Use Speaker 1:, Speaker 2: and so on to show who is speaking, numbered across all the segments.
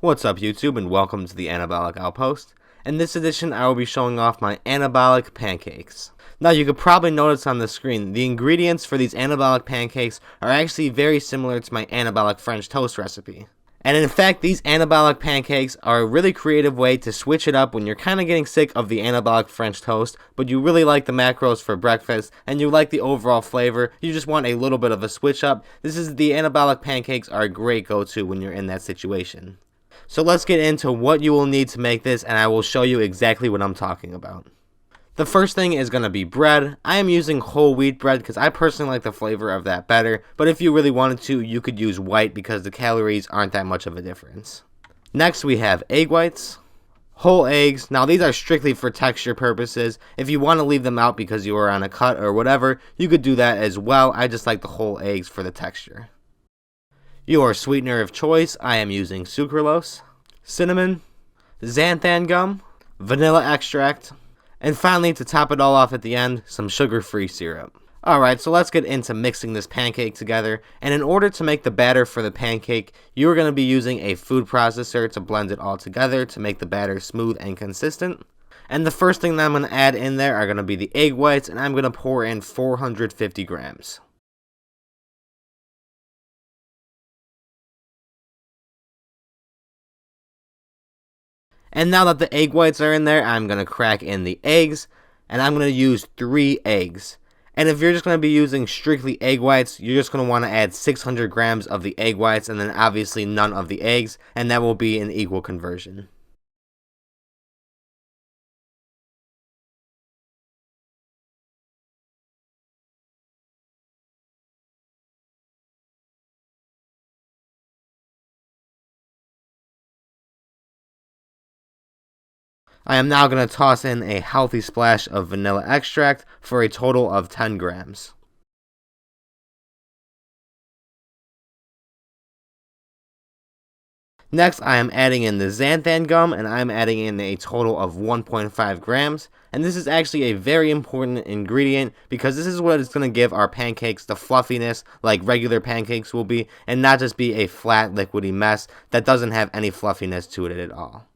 Speaker 1: What's up YouTube, and welcome to the Anabolic Outpost. In this edition I will be showing off my anabolic pancakes. Now you could probably notice on the screen, the ingredients for these anabolic pancakes are actually very similar to my anabolic French toast recipe. And in fact, these anabolic pancakes are a really creative way to switch it up when you're kind of getting sick of the anabolic French toast, but you really like the macros for breakfast, and you like the overall flavor, you just want a little bit of a switch up. The anabolic pancakes are a great go-to when you're in that situation. So let's get into what you will need to make this, and I will show you exactly what I'm talking about. The first thing is going to be bread. I am using whole wheat bread because I personally like the flavor of that better, but if you really wanted to, you could use white because the calories aren't that much of a difference. Next we have egg whites, whole eggs. Now these are strictly for texture purposes. If you want to leave them out because you are on a cut or whatever, you could do that as well. I just like the whole eggs for the texture. Your sweetener of choice, I am using sucralose, cinnamon, xanthan gum, vanilla extract, and finally, to top it all off at the end, some sugar-free syrup. Alright, so let's get into mixing this pancake together, and in order to make the batter for the pancake, you are going to be using a food processor to blend it all together to make the batter smooth and consistent. And the first thing that I'm going to add in there are going to be the egg whites, and I'm going to pour in 450 grams. And now that the egg whites are in there, I'm going to crack in the eggs, and I'm going to use 3 eggs. And if you're just going to be using strictly egg whites, you're just going to want to add 600 grams of the egg whites, and then obviously none of the eggs, and that will be an equal conversion. I am now going to toss in a healthy splash of vanilla extract for a total of 10 grams. Next, I am adding in the xanthan gum, and I am adding in a total of 1.5 grams. And this is actually a very important ingredient because this is what is going to give our pancakes the fluffiness like regular pancakes will be, and not just be a flat liquidy mess that doesn't have any fluffiness to it at all.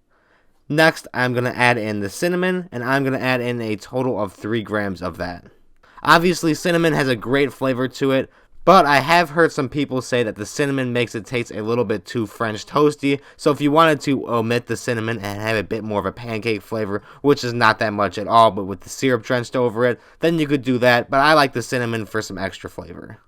Speaker 1: Next, I'm going to add in the cinnamon, and I'm going to add in a total of 3 grams of that. Obviously, cinnamon has a great flavor to it, but I have heard some people say that the cinnamon makes it taste a little bit too French toasty, so if you wanted to omit the cinnamon and have a bit more of a pancake flavor, which is not that much at all, but with the syrup drenched over it, then you could do that, but I like the cinnamon for some extra flavor.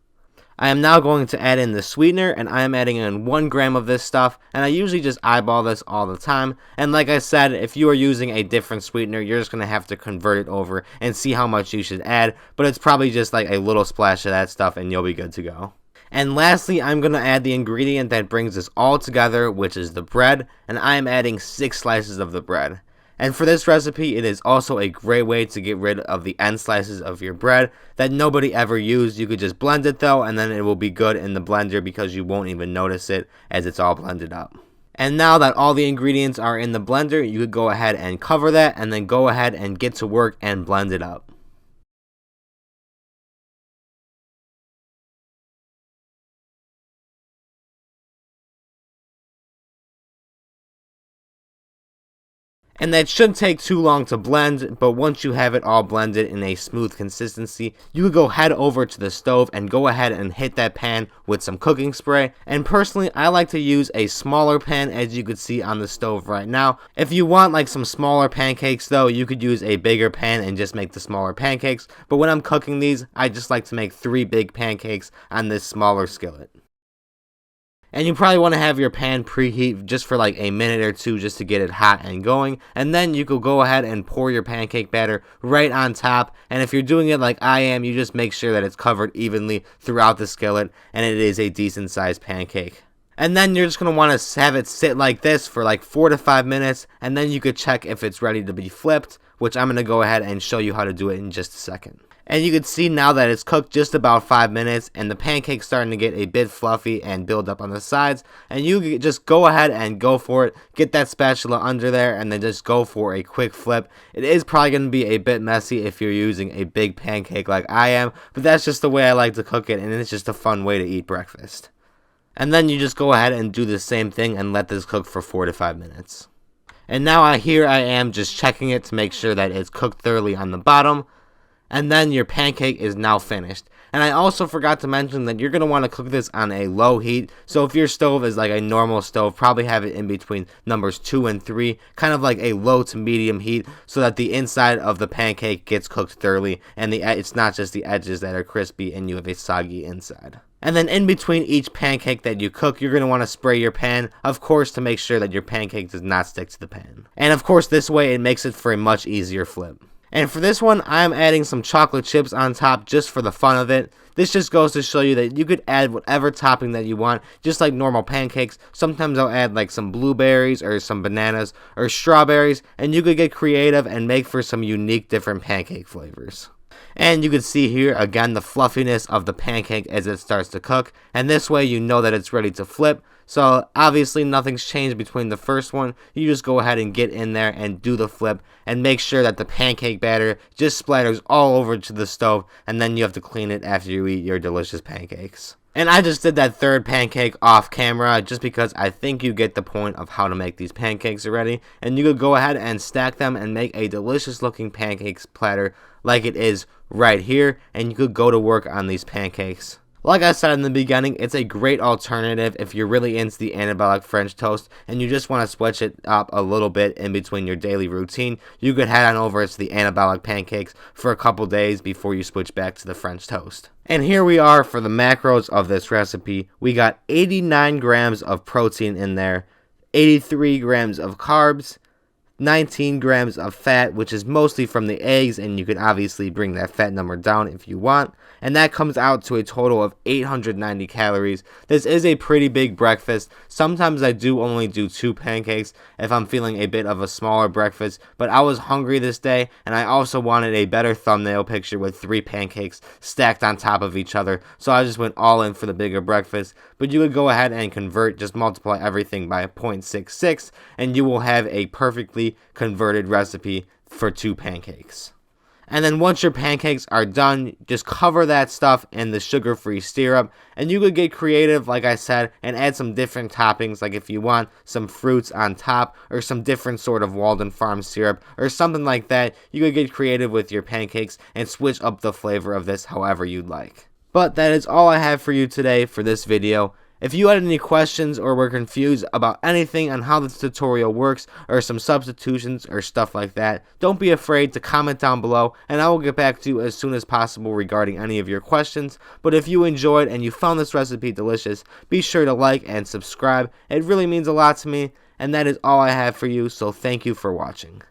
Speaker 1: I am now going to add in the sweetener, and I am adding in 1 gram of this stuff, and I usually just eyeball this all the time, and like I said, if you are using a different sweetener, you're just going to have to convert it over and see how much you should add, but it's probably just like a little splash of that stuff and you'll be good to go. And lastly, I'm going to add the ingredient that brings this all together, which is the bread, and I am adding 6 slices of the bread. And for this recipe, it is also a great way to get rid of the end slices of your bread that nobody ever used. You could just blend it though, and then it will be good in the blender because you won't even notice it as it's all blended up. And now that all the ingredients are in the blender, you could go ahead and cover that and then go ahead and get to work and blend it up. And that shouldn't take too long to blend, but once you have it all blended in a smooth consistency, you could go head over to the stove and go ahead and hit that pan with some cooking spray. And personally, I like to use a smaller pan, as you could see on the stove right now. If you want like some smaller pancakes though, you could use a bigger pan and just make the smaller pancakes. But when I'm cooking these, I just like to make 3 big pancakes on this smaller skillet. And you probably want to have your pan preheat just for like a minute or 2 just to get it hot and going. And then you could go ahead and pour your pancake batter right on top. And if you're doing it like I am, you just make sure that it's covered evenly throughout the skillet and it is a decent sized pancake. And then you're just going to want to have it sit like this for like 4 to 5 minutes. And then you could check if it's ready to be flipped, which I'm going to go ahead and show you how to do it in just a second. And you can see now that it's cooked just about 5 minutes and the pancake's starting to get a bit fluffy and build up on the sides. And you just go ahead and go for it. Get that spatula under there and then just go for a quick flip. It is probably going to be a bit messy if you're using a big pancake like I am, but that's just the way I like to cook it, and it's just a fun way to eat breakfast. And then you just go ahead and do the same thing and let this cook for 4 to 5 minutes. And now here I am just checking it to make sure that it's cooked thoroughly on the bottom. And then your pancake is now finished. And I also forgot to mention that you're going to want to cook this on a low heat. So if your stove is like a normal stove, probably have it in between numbers 2 and 3, kind of like a low to medium heat, so that the inside of the pancake gets cooked thoroughly and it's not just the edges that are crispy and you have a soggy inside. And then in between each pancake that you cook, you're going to want to spray your pan, of course, to make sure that your pancake does not stick to the pan. And of course, this way it makes it for a much easier flip. And for this one, I'm adding some chocolate chips on top just for the fun of it. This just goes to show you that you could add whatever topping that you want, just like normal pancakes. Sometimes I'll add like some blueberries or some bananas or strawberries, and you could get creative and make for some unique different pancake flavors. And you can see here again the fluffiness of the pancake as it starts to cook, and this way you know that it's ready to flip. So obviously nothing's changed between the first one. You just go ahead and get in there and do the flip and make sure that the pancake batter just splatters all over to the stove, and then you have to clean it after you eat your delicious pancakes. And I just did that third pancake off camera just because I think you get the point of how to make these pancakes already. And you could go ahead and stack them and make a delicious looking pancakes platter like it is right here. And you could go to work on these pancakes. Like I said in the beginning, it's a great alternative if you're really into the anabolic French toast and you just want to switch it up a little bit in between your daily routine. You could head on over to the anabolic pancakes for a couple days before you switch back to the French toast. And here we are for the macros of this recipe. We got 89 grams of protein in there, 83 grams of carbs, 19 grams of fat, which is mostly from the eggs, and you can obviously bring that fat number down if you want. And that comes out to a total of 890 calories. This is a pretty big breakfast. Sometimes I do only do 2 pancakes if I'm feeling a bit of a smaller breakfast, but I was hungry this day, and I also wanted a better thumbnail picture with 3 pancakes stacked on top of each other, so I just went all in for the bigger breakfast. But you would go ahead and convert, just multiply everything by 0.66, and you will have a perfectly converted recipe for 2 pancakes. And then once your pancakes are done, just cover that stuff in the sugar-free syrup, and you could get creative, like I said, and add some different toppings, like if you want some fruits on top, or some different sort of Walden Farm syrup, or something like that. You could get creative with your pancakes and switch up the flavor of this however you'd like. But that is all I have for you today for this video. If you had any questions or were confused about anything on how this tutorial works or some substitutions or stuff like that, don't be afraid to comment down below and I will get back to you as soon as possible regarding any of your questions. But if you enjoyed and you found this recipe delicious, be sure to like and subscribe. It really means a lot to me, and that is all I have for you, so thank you for watching.